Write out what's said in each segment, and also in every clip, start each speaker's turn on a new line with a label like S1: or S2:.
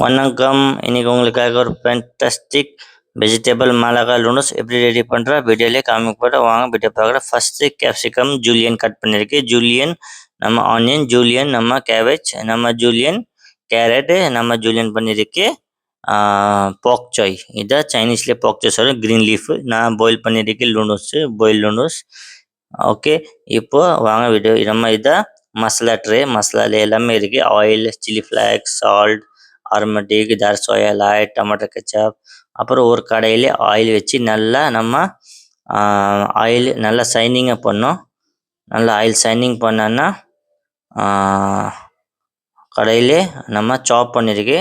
S1: வணக்கம். இன்னைக்கு உங்களுக்காக ஒரு ஃபேன்டாஸ்டிக் வெஜிடபிள் மிளகா நூடுல்ஸ் எப்படி ரெடி பண்ணுற வீடியோலேயே காமிக்க போகிற. வாங்க வீடியோ பார்க்குற. ஃபஸ்ட்டு கேப்சிகம் ஜூலியன் கட் பண்ணியிருக்கு. ஜூலியன் நம்ம ஆனியன், ஜூலியன் நம்ம கேபேஜ், நம்ம ஜூலியன் கேரட்டு, நம்ம ஜூலியன் பண்ணியிருக்கு பாக் சாய். இதை சைனீஸ்லேயே பாக் சாய் சொல்கிறேன். க்ரீன் லீஃப் நான் பாயில் பண்ணியிருக்கு நூடுல்ஸு, பாயில் நூடுல்ஸ். ஓகே, இப்போ வாங்க வீடியோ. நம்ம இதை மசாலா ட்ரே, மசாலால எல்லாமே இருக்குது. Oil, chilli flakes, salt, aromatic, தார் சோயா லைட், டொமேட்டோ கெச்சப். அப்புறம் ஒரு கடையில் ஆயில் வச்சு நல்லா நம்ம ஆயில் நல்லா சைனிங்காக பண்ணோம். நல்லா ஆயில் சைனிங் பண்ணோன்னா கடையிலே நம்ம சாப் பண்ணியிருக்கு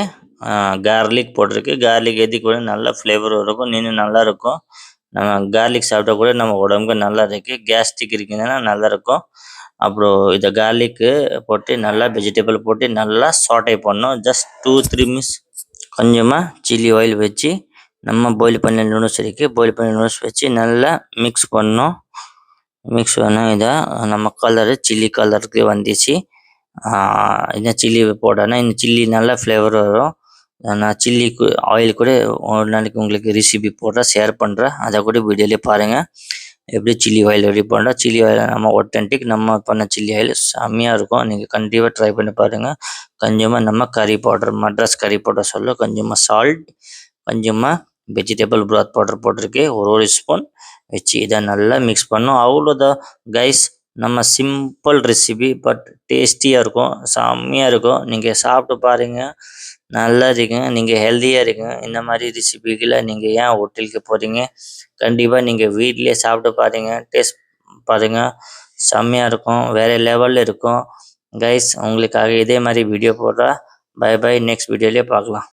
S1: கார்லிக் போட்டிருக்கு. கார்லிக் எது கூட நல்ல ஃப்ளேவர் இருக்கும், இன்னும் நல்லா இருக்கும். நம்ம கார்லிக் சாப்பிட்டா கூட நம்ம உடம்புக்கு நல்லா இருக்குது. கேஸ்ட்ரிக் இருக்குதுன்னா நல்லா இருக்கும். அப்புறம் இதை கார்லிக்கு போட்டு நல்லா வெஜிடபிள் போட்டு நல்லா சாட்டை பண்ணோம். Just 2-3 minutes. கொஞ்சமாக சில்லி ஆயில் வச்சு நம்ம பாயில் பண்ண நூடுல்ஸ் இருக்குது, பாயில் பண்ண நூடுல்ஸ் வச்சு நல்லா மிக்ஸ் பண்ணோம். மிக்ஸ் பண்ணோம். இதை நம்ம கலரு சில்லி கலருக்கு வந்துச்சு. இந்த சில்லி போட்டோன்னா இந்த சில்லி நல்லா ஃப்ளேவர் வரும். நான் சில்லி ஆயில் கூட ஒரு நாளைக்கு உங்களுக்கு ரெசிபி போடுறேன், ஷேர் பண்ணுறேன். அதை கூட வீடியோலேயே பாருங்கள் எப்படி சில்லி ஆயில் ரெடி பண்ணுறோம். சில்லி ஆயில் நம்ம ஒத்தென்டிக் நம்ம பண்ண சில்லி ஆயில் செம்மையாக இருக்கும். நீங்கள் கண்டிப்பாக ட்ரை பண்ணி பாருங்கள். கொஞ்சமாக நம்ம கறி பவுடர், மட்ராஸ் கறி பவுடர் சொல்ல, கொஞ்சமாக சால்ட், கொஞ்சமாக வெஜிடபிள் ப்ராத் பவுடர் போட்டிருக்கு ஒரு ஸ்பூன் வச்சு இதை நல்லா மிக்ஸ் பண்ணோம். அவ்வளோதான் கைஸ். நம்ம சிம்பிள் ரெசிபி பட் டேஸ்டியாக இருக்கும், செம்மையாக இருக்கும். நீங்கள் சாப்பிட்டு பாருங்கள், நல்லா இருக்குங்க. நீங்கள் ஹெல்த்தியாக இருக்குங்க. இந்த மாதிரி ரெசிபிகளை நீங்கள் ஏன் ஹோட்டலுக்கு போகிறீங்க? கண்டிப்பாக நீங்கள் வீட்டிலே சாப்பிட்டு பாருங்கள், டேஸ்ட் பாருங்கள், செம்மையாக இருக்கும், வேறு லெவலில் இருக்கும் கைஸ். உங்களுக்காக இதே மாதிரி வீடியோ போடுறா. பை பை, நெக்ஸ்ட் வீடியோலேயே பார்க்கலாம்.